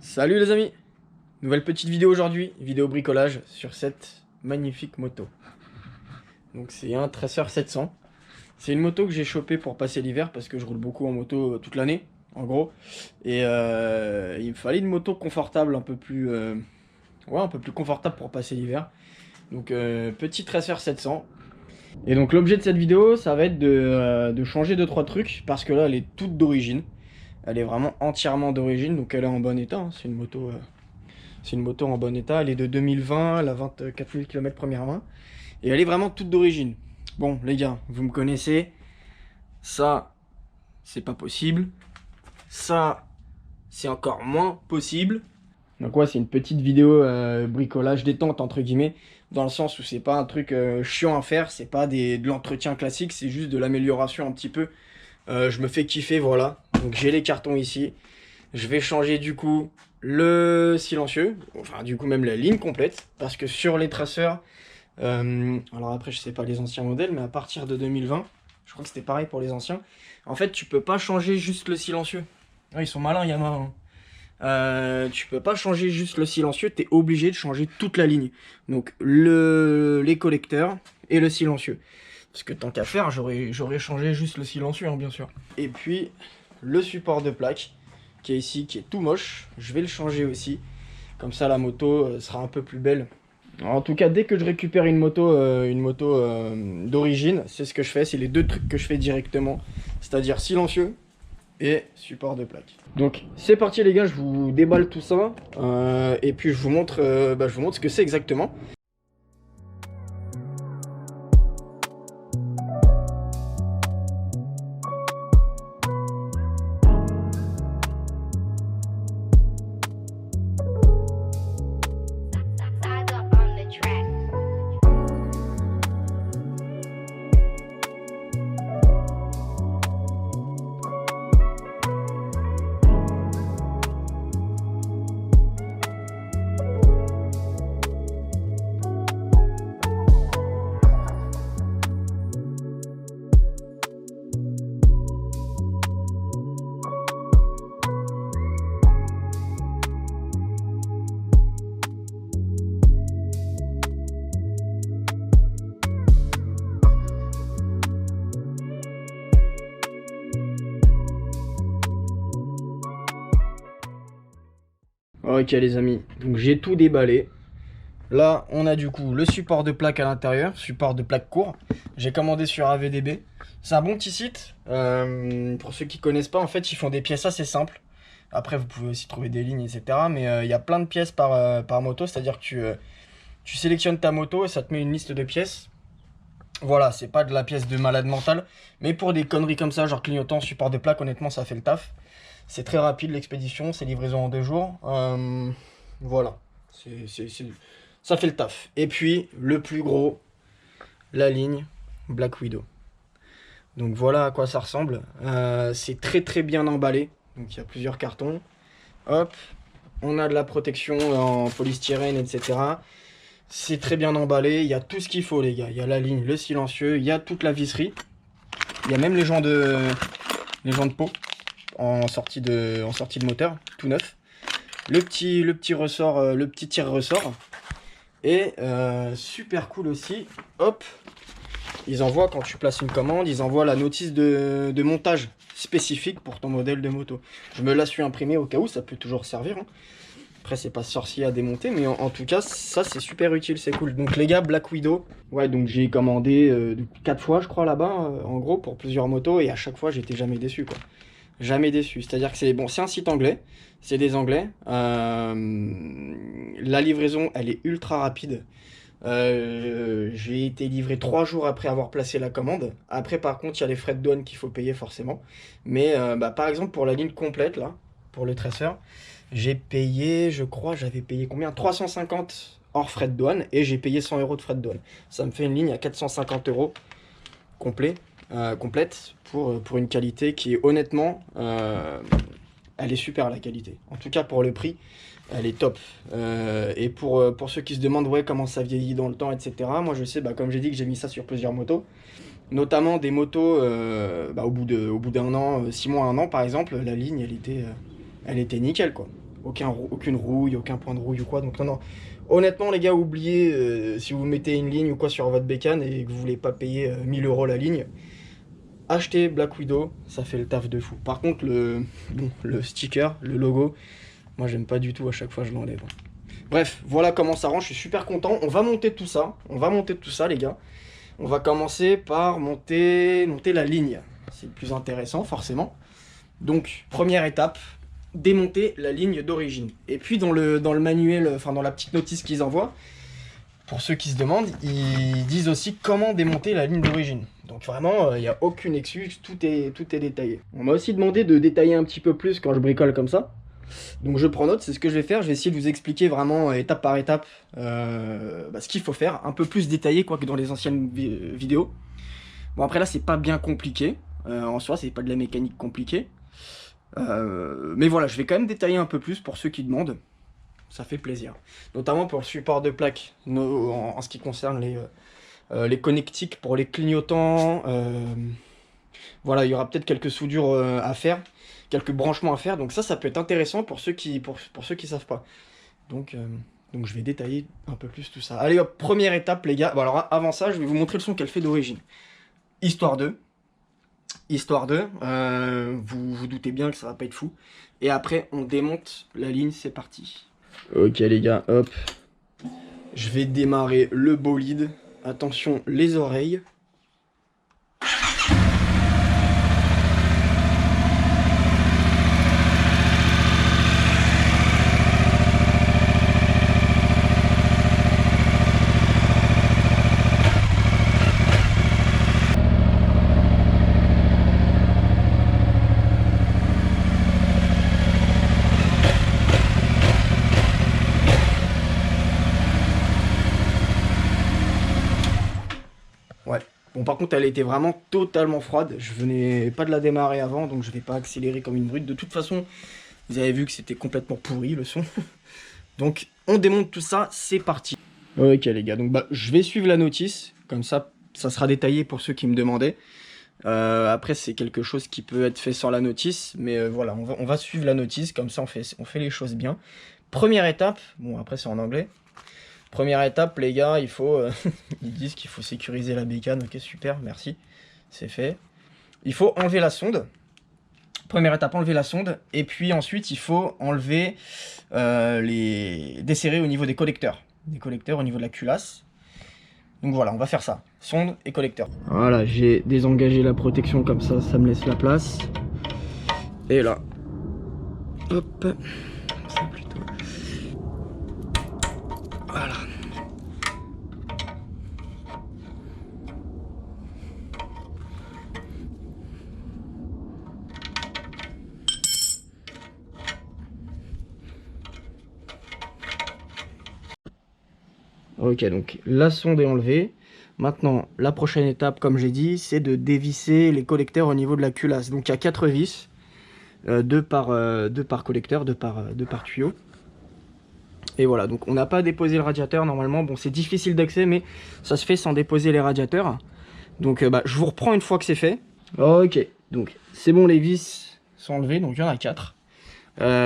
Salut les amis, nouvelle petite vidéo aujourd'hui, vidéo bricolage sur cette magnifique moto. Donc c'est un Tracer 700. C'est une moto que j'ai chopée pour passer l'hiver parce que je roule beaucoup en moto toute l'année, en gros. Et il me fallait une moto confortable, un peu plus confortable pour passer l'hiver. Donc petit Tracer 700. Et donc l'objet de cette vidéo, ça va être de changer 2-3 trucs parce que là elle est toute d'origine. Elle est vraiment entièrement d'origine, donc elle est en bon état, hein. C'est une moto en bon état. Elle est de 2020, elle a 24 000 km première main. Et elle est vraiment toute d'origine. Bon, les gars, vous me connaissez. Ça, c'est pas possible. Ça, c'est encore moins possible. Donc ouais, c'est une petite vidéo bricolage détente, entre guillemets. Dans le sens où c'est pas un truc chiant à faire. C'est pas de l'entretien classique, c'est juste de l'amélioration un petit peu. Je me fais kiffer, voilà. Donc j'ai les cartons ici. Je vais changer du coup le silencieux, enfin du coup même la ligne complète, parce que sur les traceurs, alors après je sais pas les anciens modèles, mais à partir de 2020, je crois que c'était pareil pour les anciens, en fait tu peux pas changer juste le silencieux. Ouais, ils sont malins Yamaha, hein. Tu peux pas changer juste le silencieux, tu es obligé de changer toute la ligne. Donc les collecteurs et le silencieux. Parce que tant qu'à faire, j'aurais changé juste le silencieux, hein, bien sûr. Et puis, le support de plaque, qui est ici, qui est tout moche. Je vais le changer aussi. Comme ça, la moto sera un peu plus belle. Alors, en tout cas, dès que je récupère une moto d'origine, c'est ce que je fais. C'est les deux trucs que je fais directement. C'est-à-dire silencieux et support de plaque. Donc, c'est parti les gars, je vous déballe tout ça. Et puis, je vous montre ce que c'est exactement. Ok les amis, donc j'ai tout déballé. Là on a du coup le support de plaque à l'intérieur, support de plaque court. J'ai commandé sur AVDB. C'est un bon petit site. Pour ceux qui connaissent pas, en fait ils font des pièces assez simples. Après vous pouvez aussi trouver des lignes, etc. Mais il y a plein de pièces par moto. C'est-à-dire que tu sélectionnes ta moto et ça te met une liste de pièces. Voilà, c'est pas de la pièce de malade mental. Mais pour des conneries comme ça, genre clignotant, support de plaque, honnêtement ça fait le taf. C'est très rapide l'expédition, c'est livraison en 2 jours. Voilà, ça fait le taf. Et puis, le plus gros, la ligne Black Widow. Donc voilà à quoi ça ressemble. C'est très très bien emballé. Donc il y a plusieurs cartons. Hop, on a de la protection en polystyrène, etc. C'est très bien emballé. Il y a tout ce qu'il faut les gars. Il y a la ligne, le silencieux, il y a toute la visserie. Il y a même les joints de peau. En sortie de moteur, tout neuf. Le petit ressort, le petit tire-ressort. Et super cool aussi, hop, ils envoient quand tu places une commande, ils envoient la notice de montage spécifique pour ton modèle de moto. Je me la suis imprimée au cas où, ça peut toujours servir, hein. Après c'est pas sorcier à démonter, mais en tout cas ça c'est super utile, c'est cool. Donc les gars, Black Widow, ouais, donc j'ai commandé 4 fois je crois là-bas, en gros pour plusieurs motos, et à chaque fois j'étais jamais déçu quoi. Jamais déçu, c'est-à-dire que c'est bon, c'est un site anglais, c'est des anglais. La livraison elle est ultra rapide. J'ai été livré 3 jours après avoir placé la commande. Après par contre il y a les frais de douane qu'il faut payer forcément. Mais par exemple pour la ligne complète là, pour le Tracer, j'ai payé, je crois, j'avais payé combien, 350 hors frais de douane, et j'ai payé 100 € de frais de douane. Ça me fait une ligne à 450 € complète pour une qualité qui est honnêtement, elle est super la qualité. En tout cas pour le prix, elle est top. Et pour ceux qui se demandent ouais, comment ça vieillit dans le temps, etc. Moi je sais, comme j'ai dit que j'ai mis ça sur plusieurs motos. Notamment des motos, au bout d'un an, 6 mois, 1 an par exemple, la ligne elle était nickel quoi. aucune rouille, aucun point de rouille ou quoi. Donc non, non. Honnêtement les gars, oubliez si vous mettez une ligne ou quoi sur votre bécane et que vous voulez pas payer 1000 € la ligne, achetez Black Widow, ça fait le taf de fou. Par contre le sticker, le logo, moi j'aime pas du tout, à chaque fois je l'enlève. Bref, voilà comment ça rend, je suis super content. On va monter tout ça, les gars. On va commencer par monter la ligne. C'est le plus intéressant forcément. Donc première étape, démonter la ligne d'origine. Et puis dans le manuel, enfin dans la petite notice qu'ils envoient, pour ceux qui se demandent, ils disent aussi comment démonter la ligne d'origine. Donc vraiment, il n'y a aucune excuse, tout est détaillé. On m'a aussi demandé de détailler un petit peu plus quand je bricole comme ça. Donc je prends note, c'est ce que je vais faire. Je vais essayer de vous expliquer vraiment étape par étape ce qu'il faut faire, un peu plus détaillé quoi que dans les anciennes vidéos. Bon après là c'est pas bien compliqué, en soi c'est pas de la mécanique compliquée. Mais voilà, je vais quand même détailler un peu plus pour ceux qui demandent. Ça fait plaisir. Notamment pour le support de plaque, en ce qui concerne les connectiques pour les clignotants. Voilà, il y aura peut-être quelques soudures à faire, quelques branchements à faire. Donc ça peut être intéressant pour ceux qui savent pas. Donc je vais détailler un peu plus tout ça. Allez hop, première étape les gars. Bon alors avant ça, je vais vous montrer le son qu'elle fait d'origine. Histoire 2. Vous vous doutez bien que ça va pas être fou. Et après, on démonte la ligne, c'est parti. Ok les gars, hop. Je vais démarrer le bolide. Attention, les oreilles. Ouais. Bon par contre elle était vraiment totalement froide. Je venais pas de la démarrer avant, donc je vais pas accélérer comme une brute. De toute façon, vous avez vu que c'était complètement pourri le son. Donc on démonte tout ça, c'est parti. Ok les gars, donc je vais suivre la notice, comme ça sera détaillé pour ceux qui me demandaient. Après c'est quelque chose qui peut être fait sans la notice, mais voilà, on va suivre la notice, comme ça on fait les choses bien. Première étape, bon après c'est en anglais. Première étape les gars, il faut, ils disent qu'il faut sécuriser la bécane, ok super, merci, c'est fait. Il faut enlever la sonde. Première étape, enlever la sonde, et puis ensuite il faut enlever desserrer au niveau des collecteurs au niveau de la culasse. Donc voilà, on va faire ça, sonde et collecteur. Voilà, j'ai désengagé la protection comme ça me laisse la place. Et là, hop, ça plutôt. Voilà. Ok, donc la sonde est enlevée. Maintenant, la prochaine étape, comme j'ai dit, c'est de dévisser les collecteurs au niveau de la culasse. Donc il y a 4 vis, 2 par collecteur, 2 par tuyau. Et voilà, donc on n'a pas déposé le radiateur normalement. Bon, c'est difficile d'accès, mais ça se fait sans déposer les radiateurs. Donc je vous reprends une fois que c'est fait. Ok, donc c'est bon, les vis sont enlevées, donc il y en a 4.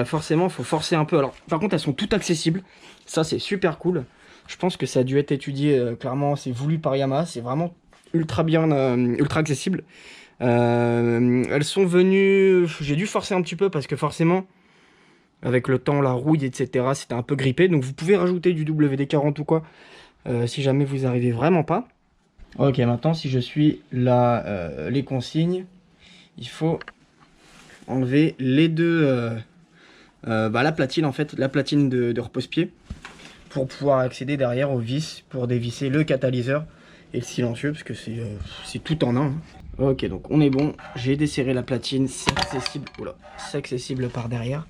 Forcément, il faut forcer un peu. Alors, par contre, elles sont toutes accessibles. Ça, c'est super cool. Je pense que ça a dû être étudié, clairement, c'est voulu par Yamaha, c'est vraiment ultra bien, ultra accessible. Elles sont venues, j'ai dû forcer un petit peu parce que forcément, avec le temps, la rouille, etc., c'était un peu grippé. Donc vous pouvez rajouter du WD-40 ou quoi, si jamais vous arrivez vraiment pas. Ok, maintenant, si je suis là, les consignes, il faut enlever les deux, la platine en fait, la platine de repose-pied, pour pouvoir accéder derrière aux vis pour dévisser le catalyseur et le silencieux parce que c'est tout en un. Ok, donc on est bon, j'ai desserré la platine, c'est accessible, c'est accessible par derrière,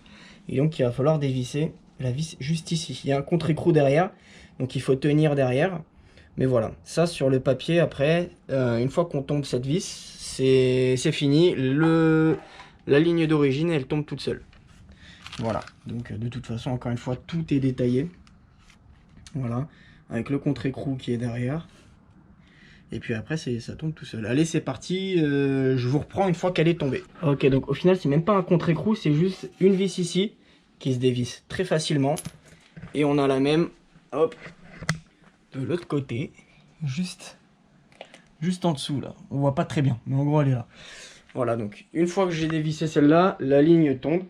et donc il va falloir dévisser la vis juste ici. Il y a un contre-écrou derrière, donc il faut tenir derrière, mais voilà, ça sur le papier après, une fois qu'on tombe cette vis, c'est fini, la ligne d'origine elle tombe toute seule. Voilà, donc de toute façon encore une fois tout est détaillé. Voilà, avec le contre-écrou qui est derrière. Et puis après, ça tombe tout seul. Allez, c'est parti. Je vous reprends une fois qu'elle est tombée. Ok, donc au final, c'est même pas un contre-écrou, c'est juste une vis ici, qui se dévisse très facilement. Et on a la même, hop, de l'autre côté, juste en dessous là. On voit pas très bien, mais en gros elle est là. Voilà, donc une fois que j'ai dévissé celle-là, la ligne tombe.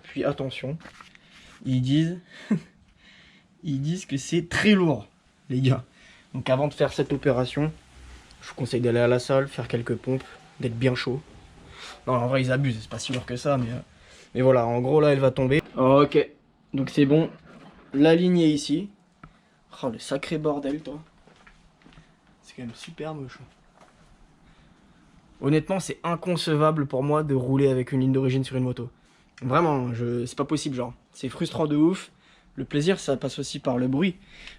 Puis attention, ils disent, ils disent que c'est très lourd, les gars. Donc avant de faire cette opération, je vous conseille d'aller à la salle, faire quelques pompes, d'être bien chaud. Non, en vrai ils abusent, c'est pas si lourd que ça, mais voilà, en gros là elle va tomber. Ok, donc c'est bon. La ligne est ici. Oh le sacré bordel, toi. C'est quand même super moche. Honnêtement, c'est inconcevable pour moi de rouler avec une ligne d'origine sur une moto. Vraiment, c'est pas possible, genre. C'est frustrant de ouf. Le plaisir, ça passe aussi par le bruit.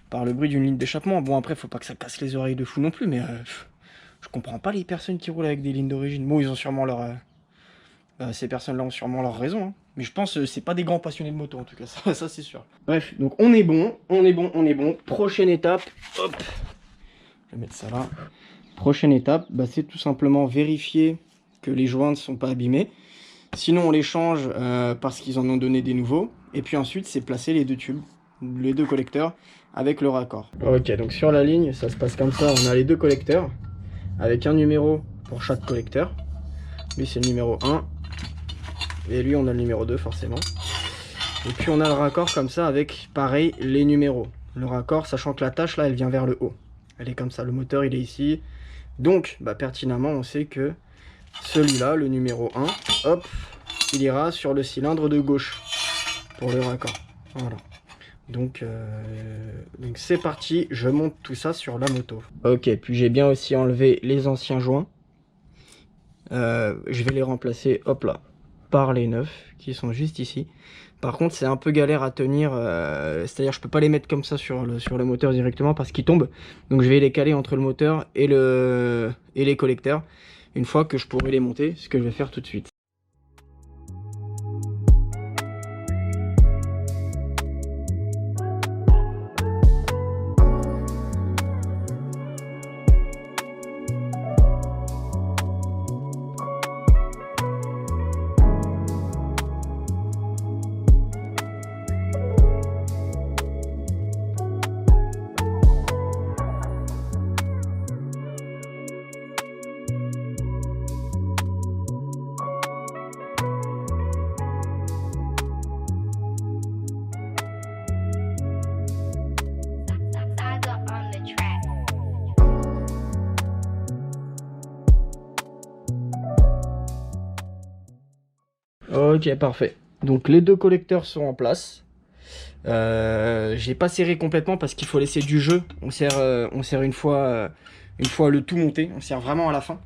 Par le bruit d'une ligne d'échappement. Bon, après, faut pas que ça casse les oreilles de fou non plus, mais je comprends pas les personnes qui roulent avec des lignes d'origine. Bon, ils ont sûrement leur... ces personnes-là ont sûrement leur raison, hein. Mais je pense que c'est pas des grands passionnés de moto, en tout cas, ça c'est sûr. Bref, donc on est bon, on est bon. Prochaine étape, hop. Je vais mettre ça là. Prochaine étape, bah, c'est tout simplement vérifier que les joints ne sont pas abîmés. Sinon, on les change parce qu'ils en ont donné des nouveaux. Et puis ensuite, c'est placer les deux tubes, les deux collecteurs avec le raccord. Ok, donc sur la ligne, ça se passe comme ça. On a les deux collecteurs avec un numéro pour chaque collecteur. Lui, c'est le numéro 1. Et lui, on a le numéro 2, forcément. Et puis, on a le raccord comme ça avec, pareil, les numéros. Le raccord, sachant que la tâche, là, elle vient vers le haut. Elle est comme ça. Le moteur, il est ici. Donc, bah, pertinemment, on sait que celui-là, le numéro 1, hop, il ira sur le cylindre de gauche pour le raccord. Voilà. Donc c'est parti, je monte tout ça sur la moto. Ok, puis j'ai bien aussi enlevé les anciens joints. Je vais les remplacer, hop là, par les neufs qui sont juste ici. Par contre, c'est un peu galère à tenir, c'est-à-dire je peux pas les mettre comme ça sur le moteur directement parce qu'ils tombent. Donc je vais les caler entre le moteur et les collecteurs. Une fois que je pourrai les monter, ce que je vais faire tout de suite. Ok, parfait. Donc les deux collecteurs sont en place. J'ai pas serré complètement parce qu'il faut laisser du jeu. On serre une fois le tout monté. On serre vraiment à la fin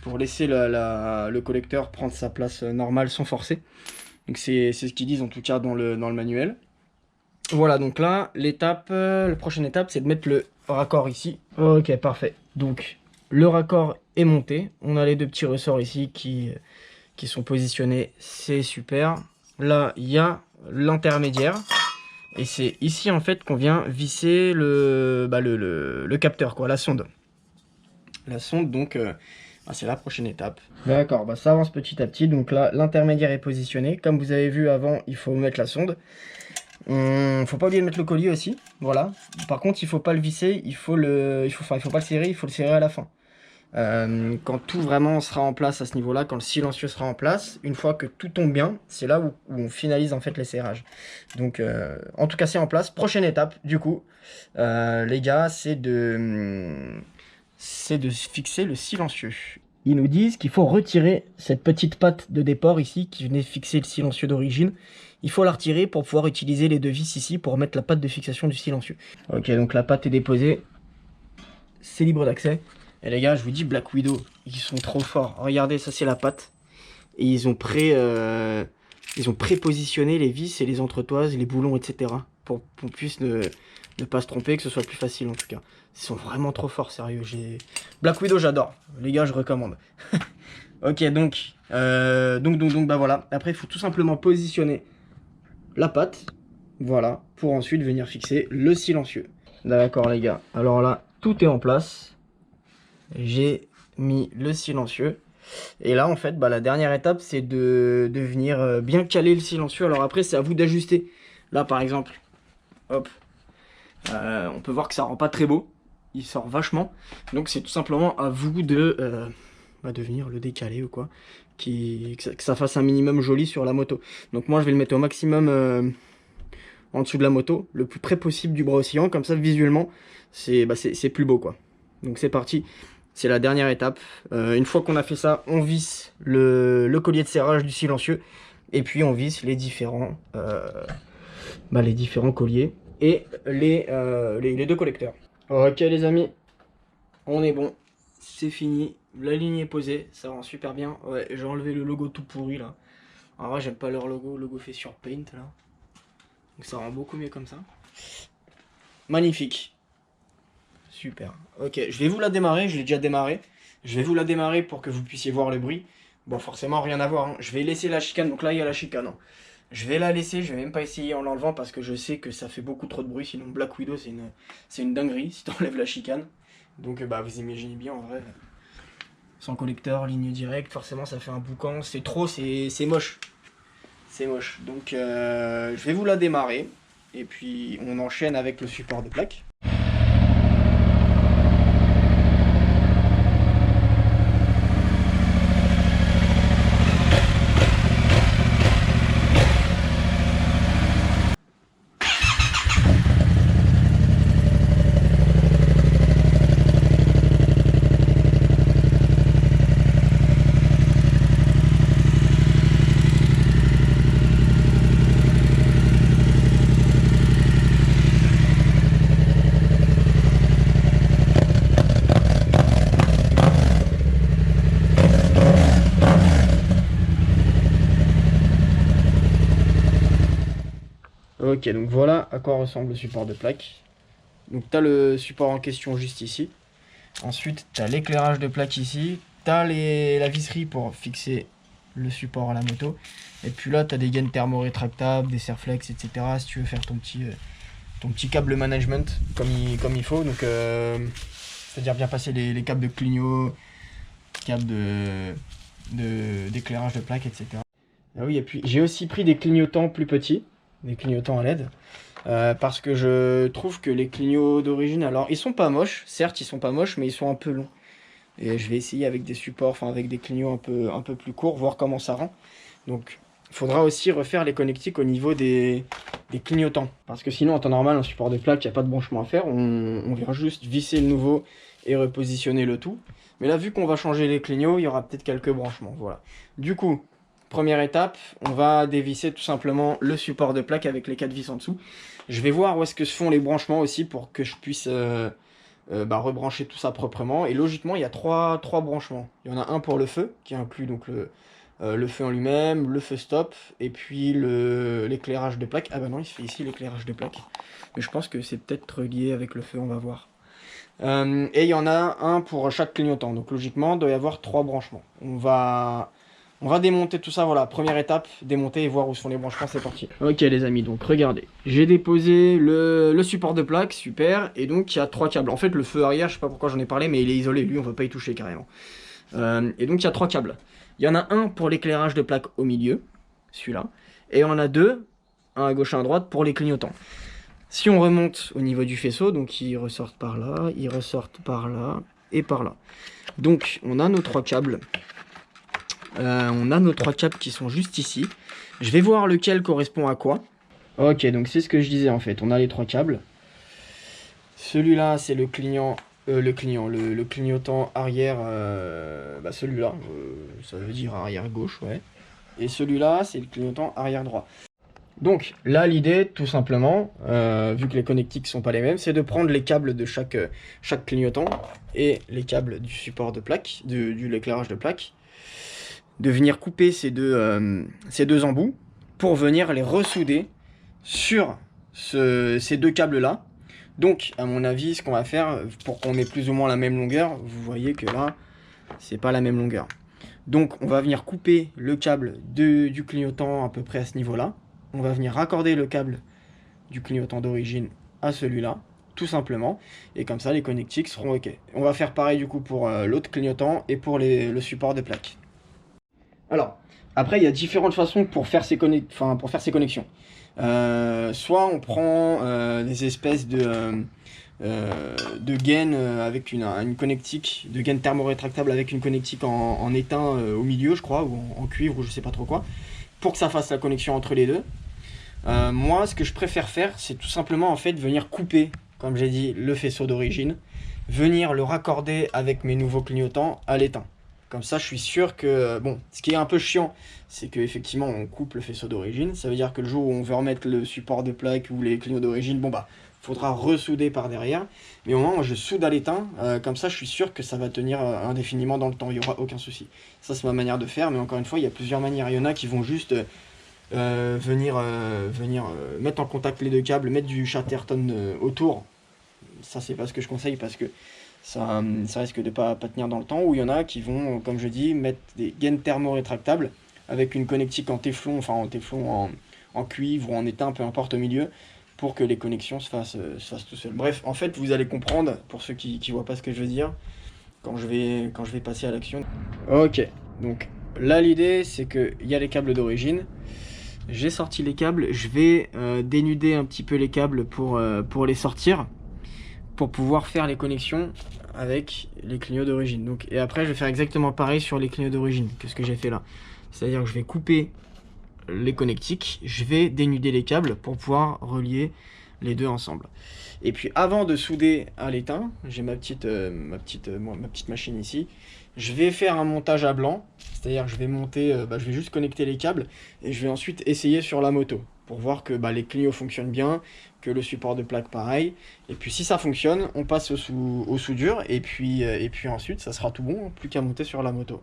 pour laisser le collecteur prendre sa place normale sans forcer. Donc c'est ce qu'ils disent en tout cas dans le manuel. Voilà, donc là, la prochaine étape, c'est de mettre le raccord ici. Ok, parfait. Donc le raccord est monté. On a les deux petits ressorts ici qui sont positionnés, c'est super. Là, il y a l'intermédiaire. Et c'est ici, en fait, qu'on vient visser le capteur, quoi, la sonde. La sonde, donc, c'est la prochaine étape. D'accord, bah, ça avance petit à petit. Donc là, l'intermédiaire est positionné. Comme vous avez vu avant, il faut mettre la sonde. Faut pas oublier de mettre le collier aussi. Voilà. Par contre, il faut pas le visser. Il faut pas le serrer. Il faut le serrer à la fin. Quand tout vraiment sera en place à ce niveau là, quand le silencieux sera en place, une fois que tout tombe bien, c'est là où on finalise en fait les serrages. Donc en tout cas c'est en place. Prochaine étape du coup les gars, c'est de fixer le silencieux. Ils nous disent qu'il faut retirer cette petite patte de déport ici qui venait fixer le silencieux d'origine. Il faut la retirer pour pouvoir utiliser les deux vis ici pour mettre la patte de fixation du silencieux. Ok, donc la patte est déposée, c'est libre d'accès. Et les gars, je vous dis, Black Widow, ils sont trop forts. Regardez, ça c'est la patte. Et ils ont prépositionné les vis et les entretoises, les boulons, etc. Pour qu'on puisse ne pas se tromper, que ce soit plus facile en tout cas. Ils sont vraiment trop forts, sérieux. Black Widow, j'adore. Les gars, je recommande. Ok, donc, bah voilà. Après, il faut tout simplement positionner la patte. Voilà, pour ensuite venir fixer le silencieux. D'accord, les gars. Alors là, tout est en place. J'ai mis le silencieux. Et là, en fait, bah, la dernière étape, c'est de venir bien caler le silencieux. Alors après, c'est à vous d'ajuster. Là, par exemple, hop, on peut voir que ça rend pas très beau. Il sort vachement. Donc c'est tout simplement à vous de venir le décaler ou quoi. Que ça fasse un minimum joli sur la moto. Donc moi, je vais le mettre au maximum en dessous de la moto, le plus près possible du bras oscillant. Comme ça, visuellement, c'est plus beau, quoi. Donc c'est parti. C'est la dernière étape. Une fois qu'on a fait ça, on visse le collier de serrage du silencieux. Et puis on visse les différents colliers et les deux collecteurs. Ok les amis, on est bon. C'est fini. La ligne est posée. Ça rend super bien. Ouais, j'ai enlevé le logo tout pourri là. En vrai, j'aime pas leur logo. Le logo fait sur Paint là. Donc ça rend beaucoup mieux comme ça. Magnifique. Super. Ok, je vais vous la démarrer, je l'ai déjà démarré. Je vais vous la démarrer pour que vous puissiez voir le bruit. Bon, forcément, rien à voir. Hein. Je vais laisser la chicane. Donc là, il y a la chicane. Hein. Je vais la laisser, je vais même pas essayer en l'enlevant parce que je sais que ça fait beaucoup trop de bruit. Sinon, Black Widow, c'est une dinguerie si t'enlèves la chicane. Donc, bah, vous imaginez bien en vrai. Sans collecteur, ligne directe, forcément, ça fait un boucan. C'est trop, c'est moche. C'est moche. Donc, je vais vous la démarrer. Et puis, on enchaîne avec le support de plaque. Ok, donc voilà à quoi ressemble le support de plaque. Donc tu as le support en question juste ici. Ensuite, tu as l'éclairage de plaque ici. Tu as la visserie pour fixer le support à la moto. Et puis là, tu as des gaines thermorétractables, des serflex, etc. Si tu veux faire ton petit câble management comme il faut. Donc, c'est-à-dire bien passer les câbles de clignot, câbles d'éclairage de plaque, etc. Ah oui, et puis j'ai aussi pris des clignotants plus petits, des clignotants à LED. Parce que je trouve que les clignots d'origine, alors ils sont pas moches, certes ils sont pas moches, mais ils sont un peu longs. Et je vais essayer avec des supports, enfin avec des clignots un peu plus courts, voir comment ça rend. Donc il faudra aussi refaire les connectiques au niveau des clignotants. Parce que sinon en temps normal, un support de plaque, il n'y a pas de branchement à faire, on vient juste visser le nouveau et repositionner le tout. Mais là vu qu'on va changer les clignots, il y aura peut-être quelques branchements, voilà. Du coup, première étape, on va dévisser tout simplement le support de plaque avec les 4 vis en dessous. Je vais voir où est-ce que se font les branchements aussi pour que je puisse rebrancher tout ça proprement. Et logiquement, il y a trois branchements. Il y en a un pour le feu, qui inclut donc le feu en lui-même, le feu stop, et puis l'éclairage de plaque. Ah bah non, il se fait ici l'éclairage de plaque. Mais je pense que c'est peut-être lié avec le feu, on va voir. Et il y en a un pour chaque clignotant. Donc logiquement, il doit y avoir 3 branchements. On va démonter tout ça, voilà, première étape, démonter et voir où sont les branchements, c'est parti. Ok les amis, donc regardez, j'ai déposé le support de plaque, super, et donc il y a 3 câbles. En fait le feu arrière, je sais pas pourquoi j'en ai parlé, mais il est isolé, lui on va pas y toucher carrément. Et donc il y a 3 câbles. Il y en a un pour l'éclairage de plaque au milieu, celui-là, et on en a 2, un à gauche et un à droite, pour les clignotants. Si on remonte au niveau du faisceau, donc ils ressortent par là, ils ressortent par là, et par là. Donc on a nos 3 câbles. On a nos 3 câbles qui sont juste ici. Je vais voir lequel correspond à quoi. Ok, donc c'est ce que je disais en fait. On a les 3 câbles. Celui-là, c'est le clignotant arrière. Celui-là, ça veut dire arrière gauche, ouais. Et celui-là, c'est le clignotant arrière droit. Donc là, l'idée, tout simplement, vu que les connectiques sont pas les mêmes, c'est de prendre les câbles de chaque clignotant et les câbles du support de plaque, de l'éclairage de plaque, de venir couper ces deux embouts pour venir les ressouder sur ces 2 câbles là. Donc à mon avis, ce qu'on va faire pour qu'on ait plus ou moins la même longueur, vous voyez que là c'est pas la même longueur. Donc on va venir couper le câble du clignotant à peu près à ce niveau là. On va venir raccorder le câble du clignotant d'origine à celui-là, tout simplement. Et comme ça, les connectiques seront OK. On va faire pareil du coup pour l'autre clignotant et pour le support de plaque. Alors, après, il y a différentes façons pour faire ces connexions. Soit on prend des espèces de gaines avec une connectique, de gaines thermorétractable avec une connectique en étain au milieu, je crois, ou en cuivre, ou je sais pas trop quoi, pour que ça fasse la connexion entre les deux. Moi, ce que je préfère faire, c'est tout simplement en fait venir couper, comme j'ai dit, le faisceau d'origine, venir le raccorder avec mes nouveaux clignotants à l'étain. Comme ça, je suis sûr que, bon, ce qui est un peu chiant, c'est qu'effectivement, on coupe le faisceau d'origine. Ça veut dire que le jour où on veut remettre le support de plaque ou les clignots d'origine, bon bah, faudra ressouder par derrière. Mais au moment où je soude à l'étain, comme ça, je suis sûr que ça va tenir indéfiniment dans le temps. Il n'y aura aucun souci. Ça, c'est ma manière de faire. Mais encore une fois, il y a plusieurs manières. Il y en a qui vont juste venir mettre en contact les deux câbles, mettre du Chatterton autour. Ça, c'est pas ce que je conseille parce que ça risque de pas tenir dans le temps. Ou il y en a qui vont, comme je dis, mettre des gaines thermorétractables avec une connectique en téflon, en cuivre ou en étain, peu importe au milieu, pour que les connexions se fassent tout seul. Bref, en fait, vous allez comprendre, pour ceux qui voient pas ce que je veux dire, quand je vais passer à l'action. Ok, donc là l'idée c'est qu'il y a les câbles d'origine. J'ai sorti les câbles, je vais dénuder un petit peu les câbles pour les sortir, pour pouvoir faire les connexions avec les clignots d'origine. Donc, et après je vais faire exactement pareil sur les clignots d'origine que ce que j'ai fait là. C'est-à-dire que je vais couper les connectiques, je vais dénuder les câbles pour pouvoir relier les deux ensemble. Et puis avant de souder à l'étain, j'ai ma petite machine ici. Je vais faire un montage à blanc, c'est-à-dire que je vais monter, je vais juste connecter les câbles et je vais ensuite essayer sur la moto pour voir que les clignots fonctionnent bien, que le support de plaque pareil. Et puis si ça fonctionne, on passe aux soudures et puis ensuite ça sera tout bon, plus qu'à monter sur la moto.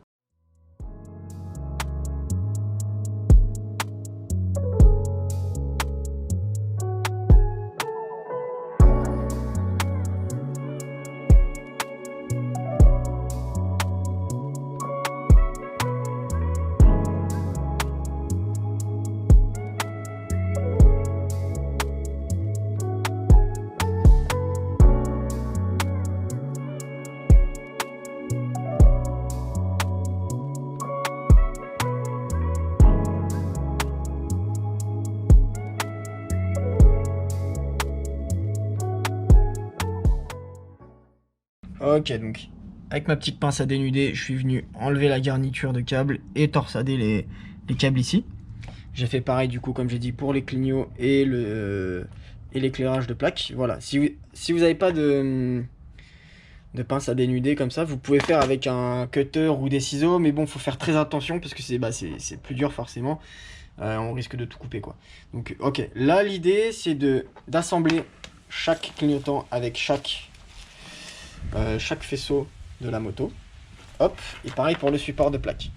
Ok, donc avec ma petite pince à dénuder, je suis venu enlever la garniture de câble et torsader les câbles ici. J'ai fait pareil du coup comme j'ai dit pour les clignots et l'éclairage de plaque. Voilà, si vous n'avez pas de pince à dénuder comme ça, vous pouvez faire avec un cutter ou des ciseaux, mais bon, faut faire très attention parce que c'est plus dur forcément. On risque de tout couper quoi. Donc ok, là l'idée c'est d'assembler chaque clignotant avec chaque faisceau de la moto. Hop, et pareil pour le support de plaque.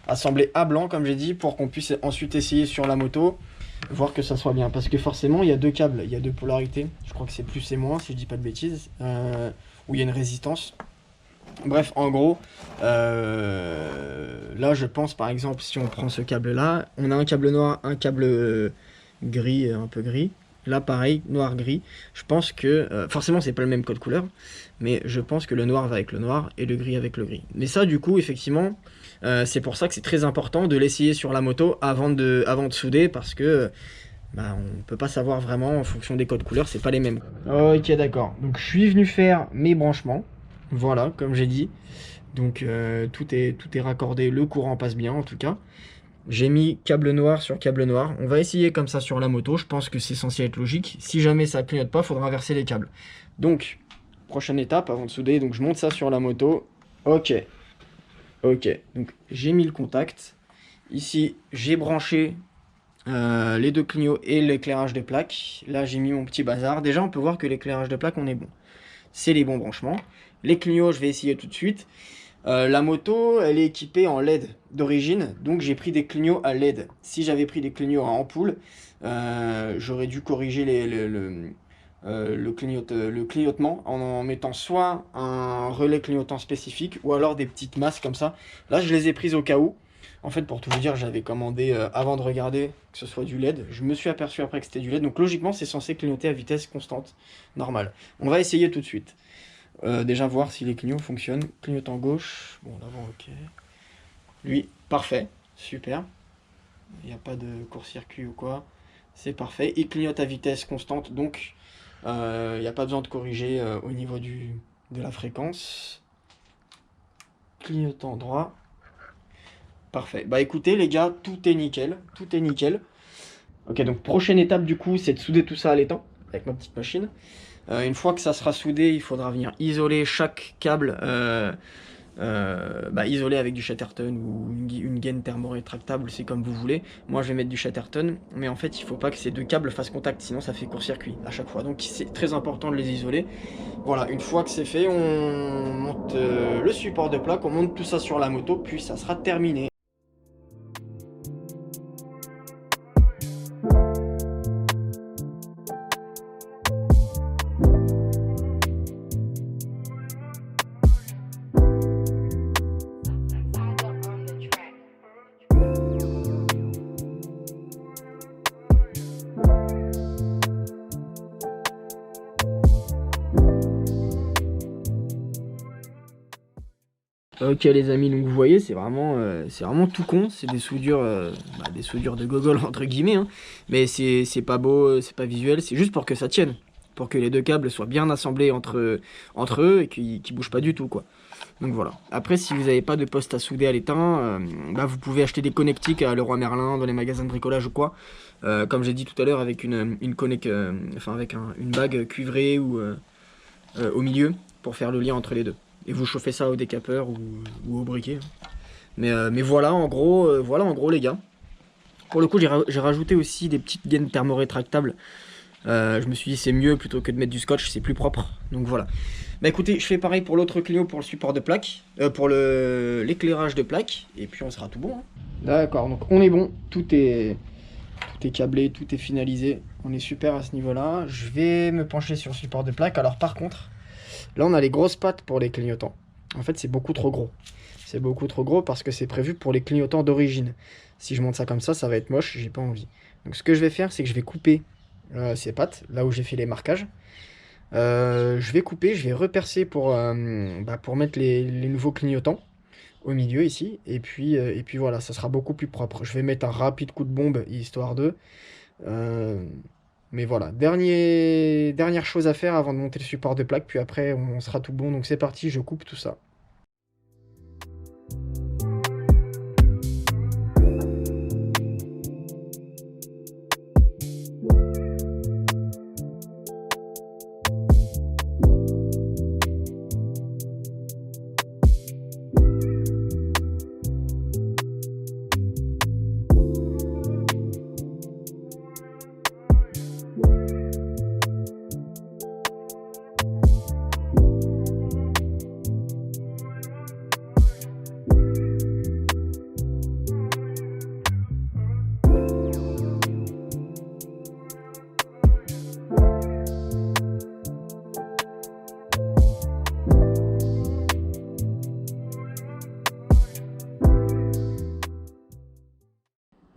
Assembler à blanc comme j'ai dit pour qu'on puisse ensuite essayer sur la moto, voir que ça soit bien. Parce que forcément il y a deux câbles, il y a deux polarités. Je crois que c'est plus et moins si je dis pas de bêtises. Où il y a une résistance. Bref, en gros, là je pense par exemple si on prend ce câble là, on a un câble noir, un câble gris, un peu gris. Là pareil, noir-gris. Je pense que, forcément c'est pas le même code couleur, mais je pense que le noir va avec le noir et le gris avec le gris. Mais ça du coup effectivement, c'est pour ça que c'est très important de l'essayer sur la moto avant de souder, parce que on peut pas savoir vraiment en fonction des codes couleurs, c'est pas les mêmes. Ok d'accord, donc je suis venu faire mes branchements, voilà comme j'ai dit. Donc tout est raccordé, le courant passe bien en tout cas. J'ai mis câble noir sur câble noir. On va essayer comme ça sur la moto. Je pense que c'est censé être logique. Si jamais ça clignote pas, il faudra inverser les câbles. Donc, prochaine étape avant de souder. Donc, je monte ça sur la moto. Ok. Ok. Donc, j'ai mis le contact. Ici, j'ai branché les deux clignots et l'éclairage de plaque. Là, j'ai mis mon petit bazar. Déjà, on peut voir que l'éclairage de plaque, on est bon. C'est les bons branchements. Les clignots, je vais essayer tout de suite. La moto, elle est équipée en LED d'origine, donc j'ai pris des clignots à LED. Si j'avais pris des clignots à ampoule, j'aurais dû corriger le clignotement en mettant soit un relais clignotant spécifique ou alors des petites masses comme ça. Là, je les ai prises au cas où. En fait, pour tout vous dire, j'avais commandé avant de regarder que ce soit du LED. Je me suis aperçu après que c'était du LED. Donc logiquement, c'est censé clignoter à vitesse constante, normale. On va essayer tout de suite. Déjà voir si les clignots fonctionnent. Clignotant gauche. Bon, l'avant, ok. Lui, parfait. Super. Il n'y a pas de court-circuit ou quoi. C'est parfait. Il clignote à vitesse constante. Donc, il n'y a pas besoin de corriger au niveau de la fréquence. Clignotant droit. Parfait. Bah écoutez les gars, tout est nickel. Tout est nickel. Ok, donc prochaine étape du coup, c'est de souder tout ça à l'étang avec ma petite machine. Une fois que ça sera soudé, il faudra venir isoler chaque câble, isoler avec du Chatterton ou une gaine thermorétractable, c'est comme vous voulez. Moi je vais mettre du Chatterton, mais en fait il faut pas que ces deux câbles fassent contact, sinon ça fait court-circuit à chaque fois. Donc c'est très important de les isoler. Voilà, une fois que c'est fait, on monte le support de plaque, on monte tout ça sur la moto, puis ça sera terminé. Ok les amis, donc vous voyez, c'est vraiment tout con, c'est des soudures de gogol entre guillemets, hein. Mais c'est pas beau, c'est pas visuel, c'est juste pour que ça tienne, pour que les deux câbles soient bien assemblés entre eux et qu'ils bougent pas du tout quoi. Donc voilà. Après si vous n'avez pas de poste à souder à l'étain, vous pouvez acheter des connectiques à Leroy Merlin, dans les magasins de bricolage ou quoi. Comme j'ai dit tout à l'heure, avec une bague cuivrée ou au milieu pour faire le lien entre les deux. Et vous chauffez ça au décapeur ou au briquet. Mais voilà en gros les gars. Pour le coup j'ai rajouté aussi des petites gaines thermorétractables. Je me suis dit c'est mieux plutôt que de mettre du scotch, c'est plus propre. Donc voilà. Bah écoutez, je fais pareil pour l'autre clignot, pour le support de plaque, pour l'éclairage de plaque, et puis on sera tout bon. Hein. D'accord, donc on est bon, tout est câblé, tout est finalisé. On est super à ce niveau-là. Je vais me pencher sur le support de plaque. Alors par contre, là on a les grosses pattes pour les clignotants. En fait c'est beaucoup trop gros. C'est beaucoup trop gros parce que c'est prévu pour les clignotants d'origine. Si je monte ça comme ça va être moche, j'ai pas envie. Donc ce que je vais faire, c'est que je vais couper ces pattes, là où j'ai fait les marquages. Je vais couper, je vais repercer pour mettre les nouveaux clignotants au milieu ici. Et puis voilà, ça sera beaucoup plus propre. Je vais mettre un rapide coup de bombe, histoire de... Mais voilà, dernière chose à faire avant de monter le support de plaque, puis après on sera tout bon. Donc c'est parti, je coupe tout ça.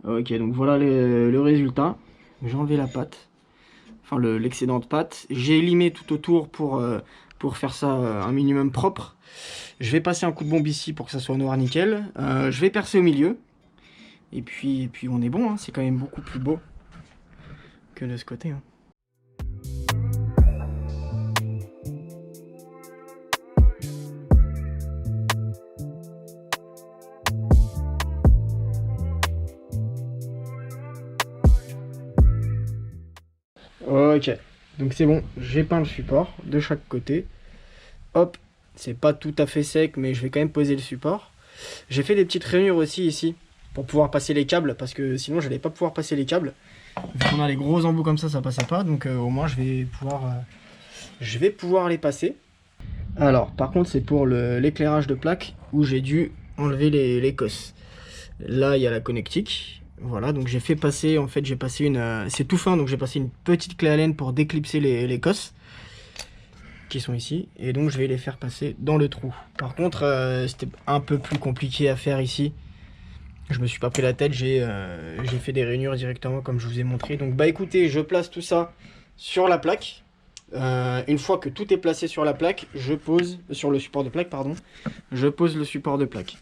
Ok, donc voilà le résultat. J'ai enlevé la pâte, enfin l'excédent de pâte. J'ai limé tout autour pour faire ça un minimum propre. Je vais passer un coup de bombe ici pour que ça soit noir nickel. Je vais percer au milieu. Et puis on est bon, hein. C'est quand même beaucoup plus beau que de ce côté. Hein. Ok, donc c'est bon, j'ai peint le support de chaque côté. Hop, c'est pas tout à fait sec, mais je vais quand même poser le support. J'ai fait des petites rainures aussi ici, pour pouvoir passer les câbles, parce que sinon j'allais pas pouvoir passer les câbles. Vu qu'on a les gros embouts comme ça passait pas, donc au moins je vais pouvoir les passer. Alors, par contre, c'est pour l'éclairage de plaque, où j'ai dû enlever les cosses. Là, il y a la connectique. Voilà, donc j'ai fait passer, en fait j'ai passé c'est tout fin, donc j'ai passé une petite clé Allen pour déclipser les cosses qui sont ici, et donc je vais les faire passer dans le trou. Par contre, c'était un peu plus compliqué à faire ici, Je me suis pas pris la tête, j'ai fait des rainures directement comme je vous ai montré. Donc bah écoutez, je place tout ça sur la plaque. Une fois que tout est placé sur la plaque, je pose, sur le support de plaque, pardon, je pose le support de plaque.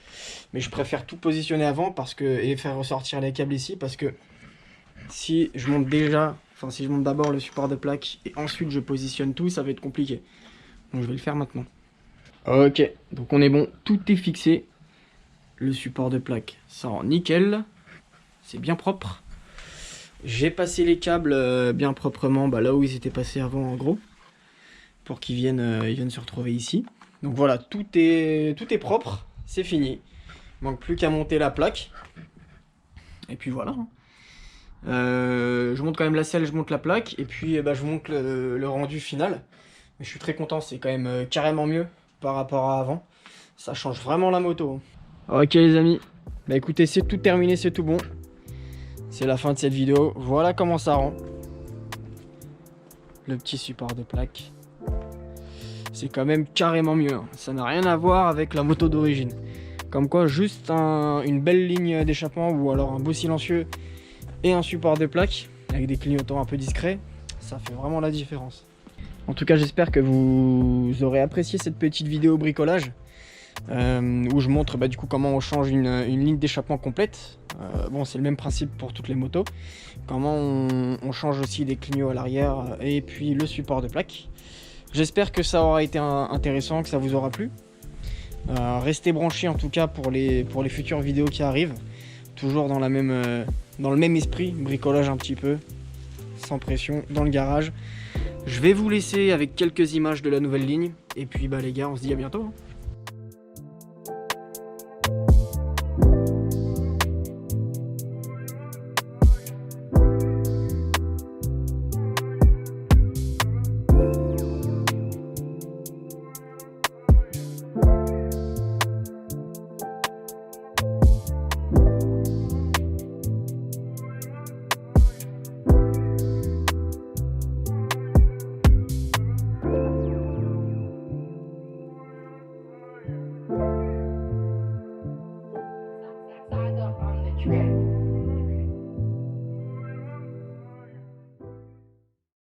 Mais je préfère tout positionner avant et faire ressortir les câbles ici parce que si je monte d'abord le support de plaque et ensuite je positionne tout, ça va être compliqué. Donc je vais le faire maintenant. Ok, donc on est bon, tout est fixé. Le support de plaque, ça rend nickel. C'est bien propre. J'ai passé les câbles bien proprement là où ils étaient passés avant en gros. Pour qu'ils viennent se retrouver ici. Donc voilà, tout est propre, c'est fini. Il manque plus qu'à monter la plaque. Et puis voilà. Je monte quand même la selle, je monte la plaque. Et puis je vous montre le rendu final. Mais je suis très content, c'est quand même carrément mieux par rapport à avant. Ça change vraiment la moto. Ok les amis, bah écoutez, c'est tout terminé, c'est tout bon. C'est la fin de cette vidéo. Voilà comment ça rend. Le petit support de plaque. C'est quand même carrément mieux. Ça n'a rien à voir avec la moto d'origine. Comme quoi, juste une belle ligne d'échappement ou alors un beau silencieux et un support de plaque avec des clignotants un peu discrets, ça fait vraiment la différence. En tout cas, j'espère que vous aurez apprécié cette petite vidéo bricolage. Où je montre du coup comment on change une ligne d'échappement complète. Bon, c'est le même principe pour toutes les motos. Comment on change aussi des clignots à l'arrière et puis le support de plaque. J'espère que ça aura été intéressant, que ça vous aura plu. Restez branchés en tout cas pour les futures vidéos qui arrivent. Toujours dans le même esprit, bricolage un petit peu, sans pression, dans le garage. Je vais vous laisser avec quelques images de la nouvelle ligne. Et puis les gars, on se dit à bientôt.